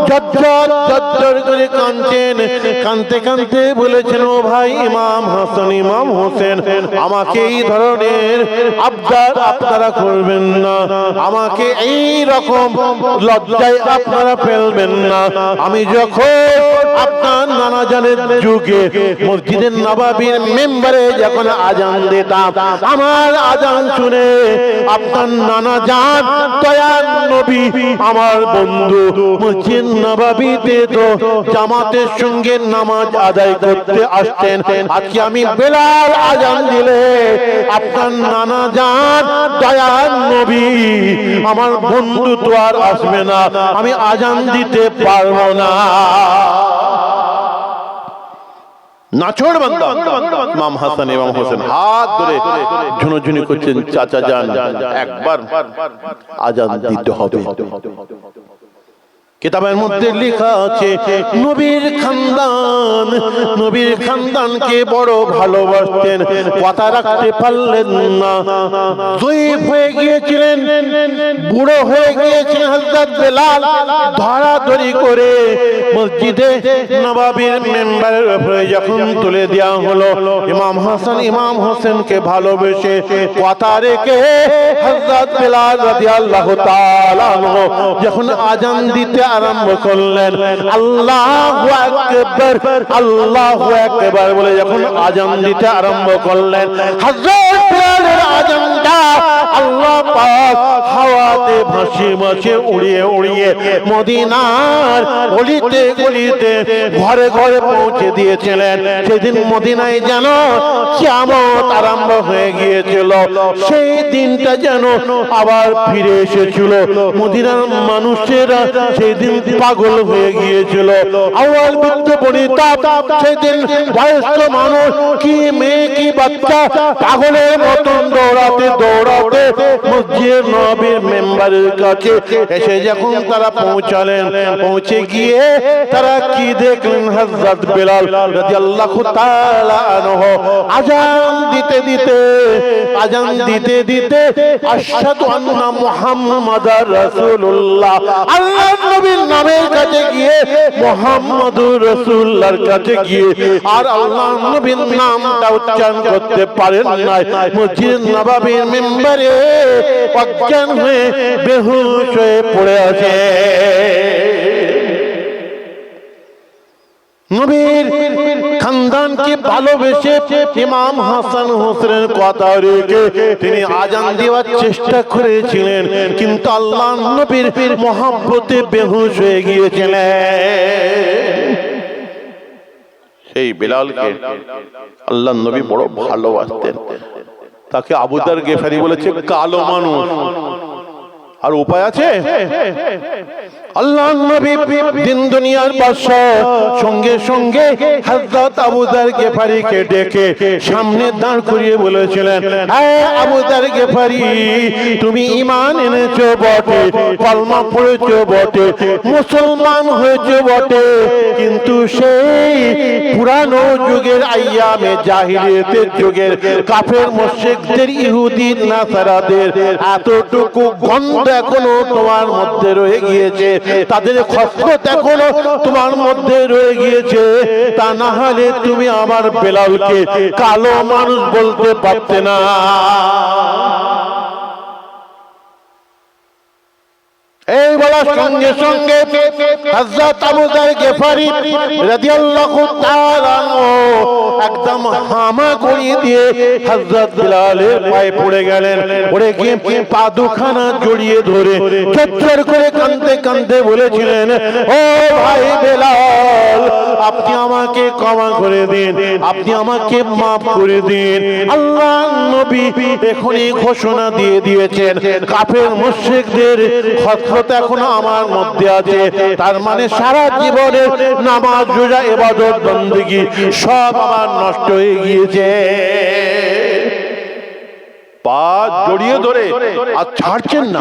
জজ্জর করে কাঁদছেন, কাঁদতে কাঁদতে বলেছেন, ও ভাই ইমাম হাসান ইমাম হোসেন, আমাকে এই ধরনের আবদার আপনারা করবেন না, আমাকে এই রকম লজ্জায় আপনারা ফেলবেন না। আমি যখন আপনার নানা জানের যুগে মসজিদে নববীর মিম্বরে যখন আজান দিতাম, আমার আজান শুনে আপনার নানা জান দয়ার নবী আমার বন্ধু মসজিদ নববীতে তো জামাতের সঙ্গে নামাজ আদায় করতে আসতেন। আজকে আমি বেলাল আজান দিলে আপনার নানা জান দয়ার নবী আমার বন্ধু তো আর আসবে না, আমি আজান দিতে পারবো না। নাছোড় বান্দা ইমাম হাসান ইমাম হোসেন হাত ধরে ঝুনঝুনি করছেন, চাচা জান একবার আজান দিতে হবে। কিতাবের মধ্যে লেখা আছে, নবীর খানদানকে বড় ভালোবাসতেন, কথা রাখতে পারলেন না, জয়ীফ হয়ে গিয়েছিলেন, বুড়ো হয়ে গিয়েছেন। হযরত বেলাল ধরাধরি করে মসজিদে নববীর মিম্বরের উপরে যখন তুলে দেওয়া হলো, ইমাম হাসান ইমাম হোসেনকে ভালোবেসে কথা রেখে হযরত বেলাল রাদিয়াল্লাহু তাআলা আনহু যখন আজান দিতে আরম্ভ করলেন, আল্লাহু আকবার আল্লাহু আকবার বলে যখন আজান দিতে আরম্ভ করলেন, হযরত বেলালের আজানটা আল্লাহ পাক হাওয়াতে ভাসিয়ে ভাসিয়ে উড়িয়ে উড়িয়ে মদিনার গলিতে গলিতে ঘরে ঘরে পৌঁছে দিয়েছিলেন। সেদিন মদিনায় যেন কিয়ামত আরম্ভ হয়ে গিয়েছিল, সেই দিনটা যেন আবার ফিরে এসেছিল। মদিনার মানুষেরা সেই দিন পাগল হয়ে গিয়েছিল। আওয়াল বৃদ্ধ বনিতা সেদিন বয়স্ক মানুষ, কি মেয়ে কি বাচ্চা, পাগলের মতন দৌড়াতে দৌড়াতে মসজিদ নববীর মিম্বরের কাছে এসে যখন তারা পৌঁছালেন, পৌঁছে গিয়ে তারা কি দেখলেন, হযরত বেলাল রাদিয়াল্লাহু তাআলা আনহু আজান দিতে দিতে আশহাদু আন্না মুহাম্মাদার রাসূলুল্লাহ, আল্লাহর নবীর নামের কাছে গিয়ে, মুহাম্মাদুর রাসূলুল্লাহর কাছে গিয়ে আর আল্লাহর নবীর নামটা উচ্চারণ করতে পারেন নাই, মসজিদ নববীর মিম্বরে অজ্ঞান হয়ে বেহুশ হয়ে পড়ে আছে। নবীর খানদানকে ভালোবেসে ইমাম হাসান হোসেনের কথা রেখে তিনি আজান দেওয়ার চেষ্টা করেছিলেন, কিন্তু আল্লাহ নবীর মহব্বতে বেহুশ হয়ে গিয়েছিলেন। সেই বেলালকে আল্লাহ নবী বড় ভালোবাসতেন। তাকে আবু যার গেফারি বলেছে কালো মানুষ, আর উপায় আছে? আল্লাহ নবী দিন দুনিয়ার বাদশা সঙ্গে সঙ্গে হযরত আবু যার গেফারিকে ডেকে সামনে দাঁড় করিয়ে বলেছিলেন, হে আবু যার গেফারি, তুমি ঈমান এনেছো বটে, কলমা পড়েছো বটে, মুসলমান হয়েছো বটে, কিন্তু সেই পুরানো যুগের আইয়ামে জাহিলিয়াতের যুগের কাফের মুশরিকদের ইহুদি নাসারাদের এতটুকু গন্ধ এখনো তোমার মধ্যে রয়ে গিয়েছে, তাদের খসলত এখনো তোমার মধ্যে রয়ে গিয়েছে। তা না হলে তুমি আমার বেলালকে কালো মানুষ বলতে পারতে না। এইবার বলার সঙ্গে সঙ্গে হযরত আবু যার গিফারি রাদিয়াল্লাহু তাআলা একদম হামা করিয়ে দিয়ে হযরত বিলালের পায়ে পড়ে গেলেন। পড়ে গিয়ে পা দুখানা জড়িয়ে ধরে চচ্চর করে কাঁদতে কাঁদতে বলেছিলেন, ও ভাই বেলাল, আপনি আমাকে ক্ষমা করে দিন, আপনি আমাকে মাফ করে দিন। আল্লাহর নবী এখনই ঘোষণা দিয়ে দিয়েছেন, কাফের মুশরিকদের হযরত এখনো আমার মধ্যে আছে। তার মানে সারা জীবনের নামাজ রোজা ইবাদত বندگی সব আমার নষ্ট হয়ে গিয়েছে। পা জড়িয়ে ধরে আর ছাড়ছেন না।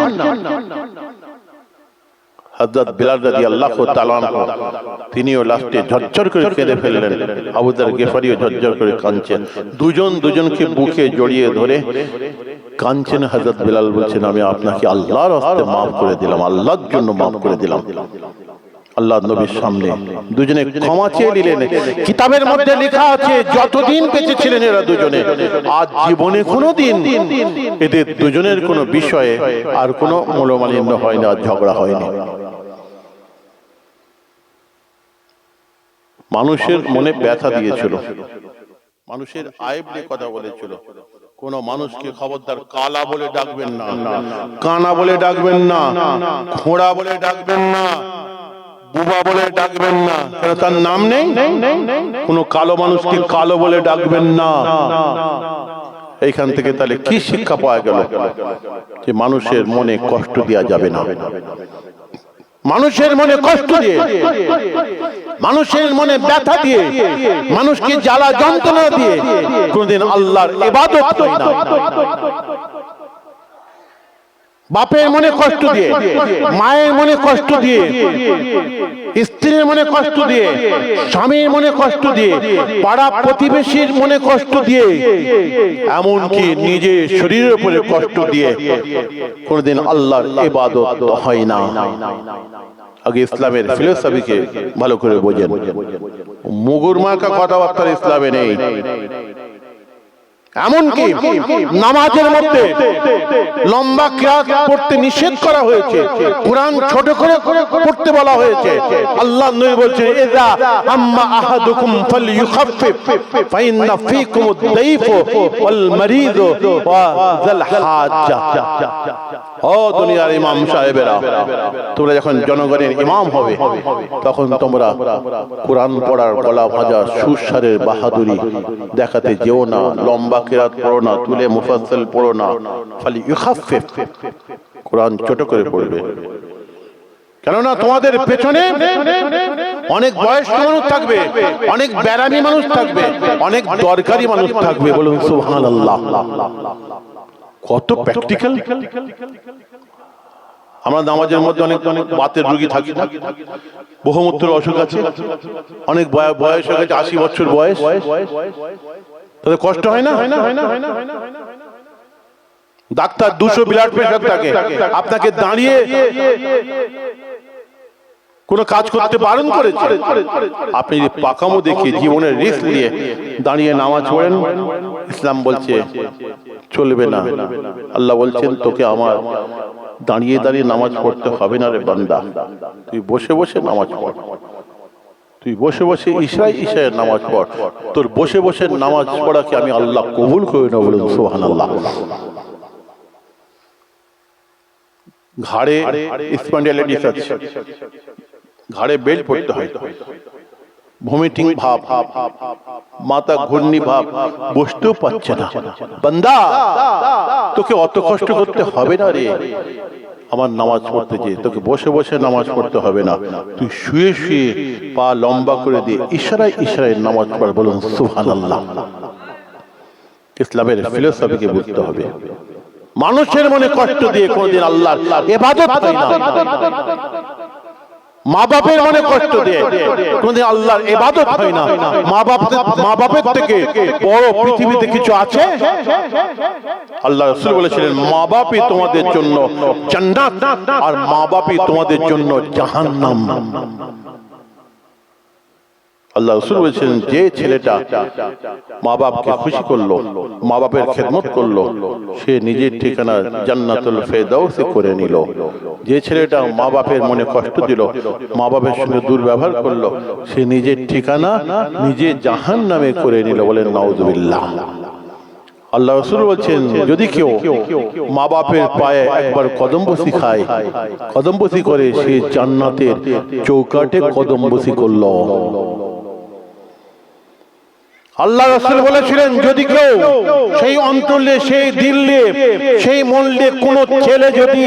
হযরত বিলাল রাদিয়াল্লাহু তাআলা তিনিও লাস্টে ঝরঝর করে কেঁদে ফেললেন। আবু যার গিফারিও ঝরঝর করে কাঁদছেন। দুজন দুজনকে বুকে জড়িয়ে ধরে কাঁদছেন। হযরত বিলাল বলছেন, আমি আপনাকে আল্লাহর রাস্তায় maaf করে দিলাম, আল্লাহর জন্য maaf করে দিলাম। আল্লাহর নবীর সামনে দুজনে ক্ষমা চেয়ে নিলেন। কিতাবের মধ্যে লেখা আছে যতদিন বেঁচে ছিলেন এরা দুজনে, আজ জীবনে কোনোদিন এদের দুজনের কোনো বিষয়ে আর কোনো মনোমালিন্য হয় না, ঝগড়া হয়নি। মানুষের মনে ব্যথা দিয়েছিল, মানুষের আয়েব নিয়ে কথা বলেছিল। কোন মানুষকে খবরদার কালা বলে ডাকবেন না, কানা বলে ডাকবেন না, খোঁড়া বলে ডাকবেন না, বুবা বলে ডাকবেন না, তার নাম নেই। কোন কালো মানুষকে কালো বলে ডাকবেন না। এইখান থেকে তাহলে কি শিক্ষা পাওয়া গেল? যে মানুষের মনে কষ্ট দেওয়া যাবে না। মানুষের মনে কষ্ট দিয়ে, মানুষের মনে ব্যথা দিয়ে, মানুষকে জ্বালা যন্ত্রণা দিয়ে কোনদিন আল্লাহর ইবাদত হয় না। বাপের মনে কষ্ট দিয়ে, মায়ের মনে কষ্ট দিয়ে, স্ত্রীর মনে কষ্ট দিয়ে, স্বামীর মনে কষ্ট দিয়ে, পাড়া প্রতিবেশীর মনে কষ্ট দিয়ে, এমনকি নিজের শরীরের উপরে কষ্ট দিয়ে কোনদিন আল্লাহর ইবাদত হয় না। আগে ইসলামের ফিলোসফিকে ভালো করে বোঝেন। মুগুর মার্কা কথাবার্তা ইসলামে নেই। এমনকি নামাজের মধ্যে লম্বা কিরাত পড়তে নিষেধ করা হয়েছে, কুরআন ছোট করে পড়তে বলা হয়েছে। আল্লাহর নবী বলেছেন, ইযা আম্মা আহাদুকুম ফালইউখাফফিফ ফাইন্না ফীকুমুদ দাইফ ওয়াল মারিদ ওয়া যাল হাজ্জা। ও দুনিয়ার ইমাম সাহেবেরা, তোমরা যখন জনগণের ইমাম হবে তখন তোমরা কুরআন পড়ার গলা ভাঁজা সুস্বারের বাহাদুরি দেখাতে যেও না। লম্বা কিরাত পড়ো না, তুলে মুফাসসাল পড়ো না, খালি ইউখাফফিফ, কুরআন ছোট করে পড়বে। কেননা তোমাদের পেছনে অনেক বয়স্ক মানুষ থাকবে, অনেক বেরামি মানুষ থাকবে, অনেক দরকারি মানুষ থাকবে। বলুন সুবহানাল্লাহ। কত প্র্যাকটিক্যাল। আমরা নামাজের মধ্যে অনেক অনেক বাতের রোগী থাকি, বহুমূত্র অসুখ আছে, অনেক বয়স হয়ে গেছে, 80 বছর বয়স, তাদের কষ্ট হয় না? ডাক্তার 200 ব্লাড প্রেশার থাকে, আপনাকে দাঁড়িয়ে কোন কাজ করতে বারণ করেছে? আপনি যদি পাকামো দেখিয়ে জীবনের রিস্ক নিয়ে দাঁড়িয়ে নামাজ পড়েন, ইসলাম বলছে চলবে না। আল্লাহ বলছেন, তোকে আমার দাঁড়িয়ে দাঁড়িয়ে নামাজ পড়তে হবে না রে বান্দা, তুই বসে বসে নামাজ পড়। তুই বসে বসে ইশায়ের নামাজ পড়। তোর বসে বসে নামাজ পড়াকে আমি আল্লাহ কবুল করে নেব। বলুন সুবহানাল্লাহ। ঘাড়ে স্পন্ডিলাইটিস আছে, ঘাড়ে বেল্ট পড়তে হয়, ভমিটিং ভাব, মাথা ঘূর্ণি ভাব, বসতেও পারছে না। বান্দা, তোকে অত কষ্ট করতে হবে না রে আমার নামাজ পড়তে, যে তোকে বসে বসে নামাজ পড়তে হবে না, তুই শুয়ে শুয়ে পা লম্বা করে দিয়ে ইশারায় ইশারায় নামাজ পড়। বলুন সুবহানাল্লাহ। ইসলামের ফিলোসফিকে বুঝতে হবে। মানুষের মনে কষ্ট দিয়ে কোনদিন আল্লাহর ইবাদত হয় না। মা বাপের মনে কষ্ট দিয়ে কোনদিন আল্লাহর ইবাদত হয় না। মা বাপের থেকে বড় পৃথিবীতে কিছু আছে? আল্লাহ রাসূল বলেছিলেন, মা বাপই তোমাদের জন্য জান্নাত আর মা বাপই তোমাদের জন্য জাহান্নাম। আল্লাহ রাসূল বলেছেন, যে ছেলেটা মা বাপকে খুশি করলো, মা বাপের খেদমত করলো, সে নিজের ঠিকানা জান্নাতুল ফেরদাউসে করে নিল। যে ছেলেটা মা বাপের মনে কষ্ট দিল, মা বাপের সঙ্গে দুর্ব্যবহার করলো, সে নিজের ঠিকানা নিজে জাহান্নামে করে নিল। বলেন নাউযুবিল্লাহ। আল্লাহ রাসূল বলছেন, যদি কেউ মা বাপের পায়ে একবার কদমবসি খায়, কদমবসি করে, সে জান্নাতের চৌকাঠে কদমবসি করলো। আল্লাহ রাসূল বলেছিলেন, যদি কেউ সেই অন্তর দিয়ে, সেই দিল দিয়ে, সেই মন দিয়ে কোন ছেলে যদি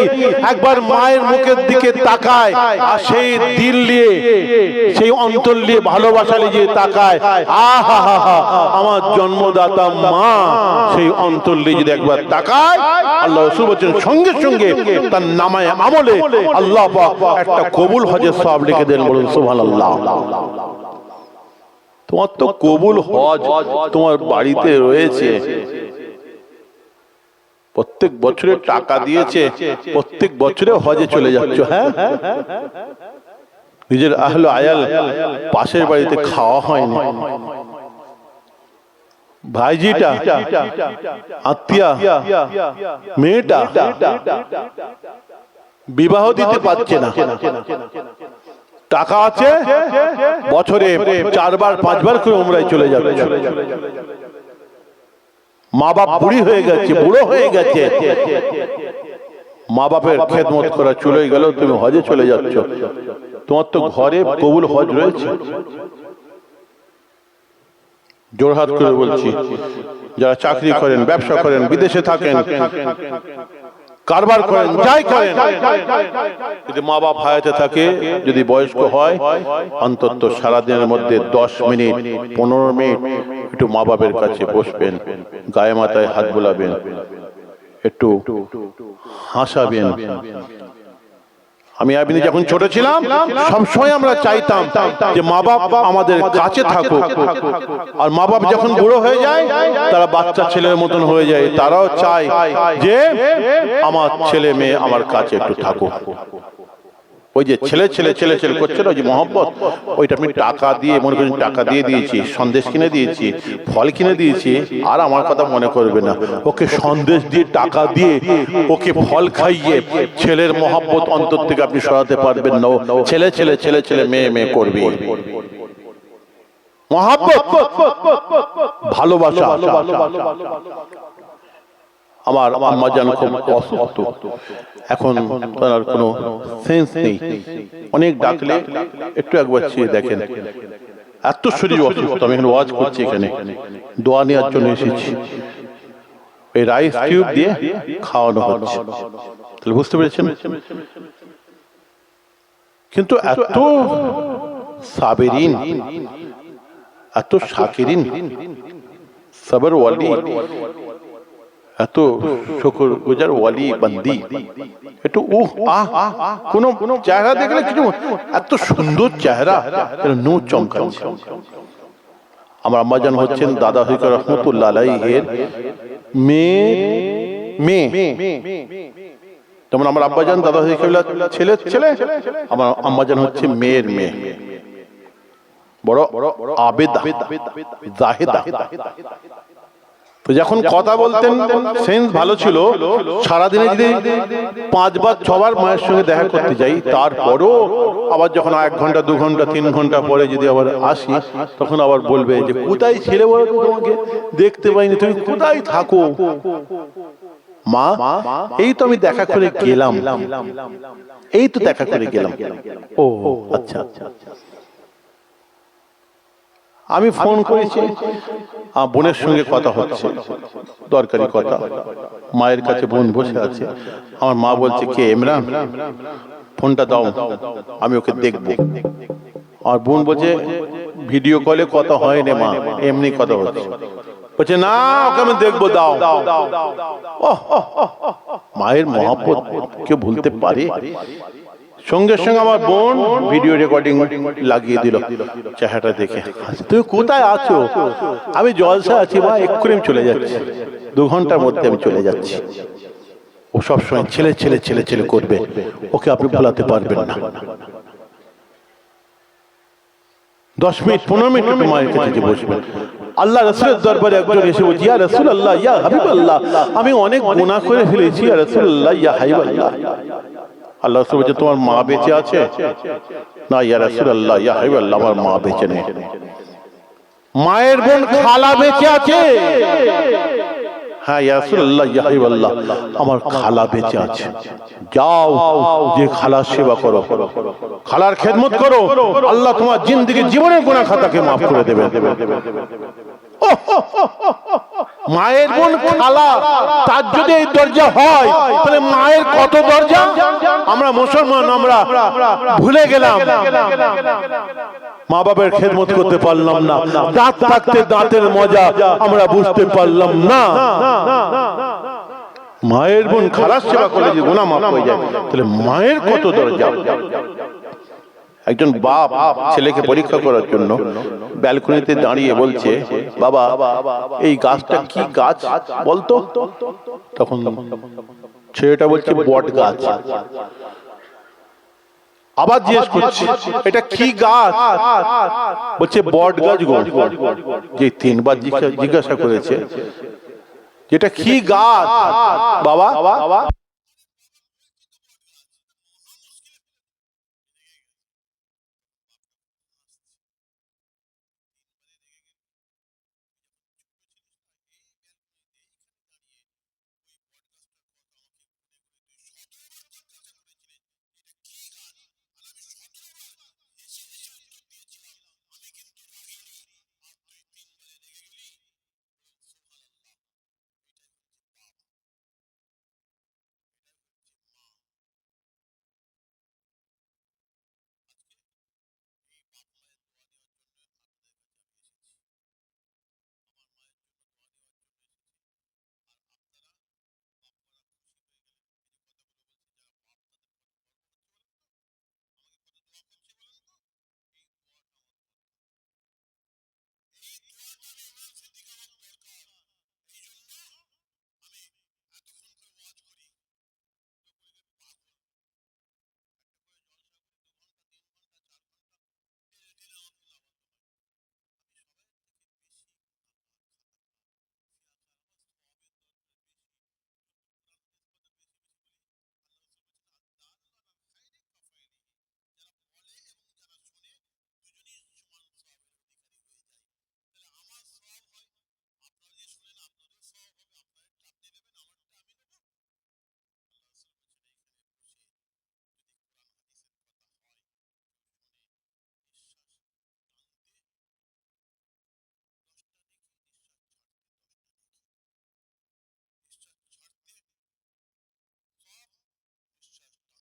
একবার মায়ের মুখের দিকে তাকায়, আর সেই দিল দিয়ে, সেই অন্তর দিয়ে ভালোবাসা নিয়ে তাকায়, আহা হা হা, আমার জন্মদাতা মা, সেই অন্তর দিয়ে যদি একবার তাকায়, আল্লাহ রাসূল বলেছেন, সঙ্গে সঙ্গে তার নামায়ে আমলে আল্লাহ পাক একটা কবুল হজের সওয়াব লিখে দেন। বলুন সুবহানাল্লাহ। তোমার তো কবুল হজ তোমার বাড়িতে রয়েছে, প্রত্যেক বছরে টাকা দিয়েছে, প্রত্যেক বছরে হজে চলে যাচ্ছ। হ্যাঁ, নিজের আহলে আয়াল পাশের বাড়িতে খাওয়া হয়নি, ভাইজিটা, আত্মীয়া, মেয়েটা বিবাহ দিতে পারছে না, টাকা আছে, বছরে 4 বার 5 বার করে উমরায় চলে যাবে। মা বাপ বুড়ি হয়ে গেছে, বুড়ো হয়ে গেছে, মা বাপের খেদমত করা চলে গেল, তুমি হজে চলে যাচ্ছ। তোমার তো ঘরে কবুল হজ রয়েছে। জোরহাত করে বলছি, যারা চাকরি করেন, ব্যবসা করেন, বিদেশে থাকেন, কারবার করেন, যাই করেন, যদি মা বাপ হায়াতে থাকে, যদি বয়স্ক হয়, অন্তত সারাদিনের মধ্যে 10 মিনিট 15 মিনিট একটু মা বাপের কাছে বসবেন, গায়ে মাথায় হাত বোলাবেন, একটু হাসাবেন। আপনি যখন ছোট ছিলাম, সবসময় আমরা চাইতাম যে মা বাপ আমাদের কাছে থাকুক, আর মা বাপ যখন বুড়ো হয়ে যায়, তারা বাচ্চা ছেলের মতন হয়ে যায়, তারাও চায় যে আমার ছেলে মেয়ে আমার কাছে একটু থাকুক। ওই যে ছেলে ছেলে ছেলে ছেলে করছিল, ওই যে মহব্বত, ওইটা আপনি টাকা দিয়ে, মনে করেন টাকা দিয়ে দিয়েছি, সন্দেশ কিনে দিয়েছি, ফল কিনে দিয়েছি, আর আমার কথা মনে করবে না, ওকে সন্দেশ দিয়ে, টাকা দিয়ে, ওকে ফল খাইয়ে ছেলের মহব্বত অন্তর থেকে আপনি সরাতে পারবেন না। ছেলে ছেলে ছেলে ছেলে মেয়ে মেয়ে করবে। মহব্বত, ভালোবাসা। আমার আম্মা জান খুব অসুস্থ, এখন তার কোনো সেন্স নেই, অনেক ডাকলে একটু একবার চেয়ে দেখেন, এত শরীর অসুস্থ। আমি এখানে ওয়াজ করছি, এখানে দোয়া নেওয়ার জন্য এসেছি। এই রাইস টিউব দিয়ে খাওয়ানো হচ্ছে, তাহলে বুঝতে পেরেছেন। কিন্তু এত সাবেরিন, এত শাকিরিন, সবর ওয়ালি, এত শুকর গুজার ওয়ালি বান্দি, একটু কোন চেহারা দেখলে কিছু, এত সুন্দর চেহারা, নূর চমকাচ্ছে। আমার আম্মাজান হচ্ছেন দাদা হইকা রহমতুল্লাহ আলাইহির মেয়ে। যেমন আমার আব্বাজান দাদা হইকা ছেলে ছেলে, আমার আম্মাজান হচ্ছে মেয়ের মেয়ে, বড় আবেদা, জাহেদা। তো যখন কথা বলতেন, সেন্স ভালো ছিল। সারাদিনে যদি 5 বার 6 বার মায়ের সঙ্গে দেখা করতে যাই, তারপরও আবার যখন 1 ঘন্টা 2 ঘন্টা 3 ঘন্টা পরে যদি আবার আসি, তখন আবার বলবে যে কোথায় ছেলে, বলো তোমাকে দেখতে পাইনি, তুমি কোথায় থাকো? মা, এই তো আমি দেখা করে গেলাম, এই তো দেখা করে গেলাম। ও আচ্ছা, আমি ফোন করেছি, বোনের সঙ্গে কথা হচ্ছে, দরকারি কথা, মায়ের কাছে বোন বসে আছে। আমার মা বলছে, কে? ইমরান, ফোনটা দাও, আমি ওকে দেখব। আর বোন বলছে, ভিডিও কলে কথা হয়নি মা, এমনি কথা হচ্ছে। বলছে, না, ওকে আমি দেখবো, দাও। মায়ের মহব্বত কেউ ভুলতে পারে? সঙ্গে সঙ্গে আমার বোন ভিডিও রেকর্ডিং লাগিয়ে দিল, চেহারাটা দেখে। তুমি কোথায় আছো? আমি জলসা আছি মা, এক্ষুনি আমি চলে যাচ্ছি, 2 ঘন্টার মধ্যে আমি চলে যাচ্ছি। ও সবসময় ছেলে ছেলে ছেলে ছেলে করবে, ওকে আপনি ভোলাতে পারবেন না। 10 মিনিট 15 মিনিট একটু মায়ের কাছে যে বসবেন। আল্লাহ রাসূলের দরবারে একজন এসে বলছে, ইয়া রাসূলুল্লাহ, ইয়া হাবিবাল্লাহ, আমি অনেক গুনাহ করে ফেলেছি ইয়া রাসূলুল্লাহ, ইয়া হাবিবাল্লাহ। আল্লাহ রাসূল বলছে, তোমার মা বেঁচে আছে? না ইয়া রাসূলুল্লাহ, ইয়া হাবিবাল্লাহ, আমার মা বেঁচে নেই। মায়ের বোন খালা বেঁচে আছে? হ্যাঁ ইয়া রাসূলুল্লাহ, ইয়া হাবিবাল্লাহ, আমার খালা বেঁচে আছে। যাও, যে খালার সেবা করো, খালার খেদমত করো, আল্লাহ তোমার জিন্দেগি জীবনের গুনাহ খাতাকে মাফ করে দেবেন। মায়ের বোন খালা, তার যদি এই দরজা হয়, তাহলে মায়ের কত দরজা আমরা মুসলমান আমরা ভুলে গেলাম। মা বাবার খেদমত করতে পারলাম না, দাঁত থাকতে দাঁতের মজা আমরা বুঝতে পারলাম না। মায়ের বোন খালার সেবা করলে যে গুনাহ মাফ হয়ে যায়, তাহলে মায়ের কত দরজা। একজন বাপ ছেলেকে পরীক্ষা করার জন্য ব্যালকনিতে দাঁড়িয়ে বলছে, বাবা এই গাছটা কি গাছ বলতো? তখন ছেলেটা বলছে, বট গাছ। আবার জিজ্ঞেস করছে, এটা কি গাছ? বলছে বট গাছ গো। যে 3বার জিজ্ঞাসা করেছে, যেটা কি গাছ বাবা?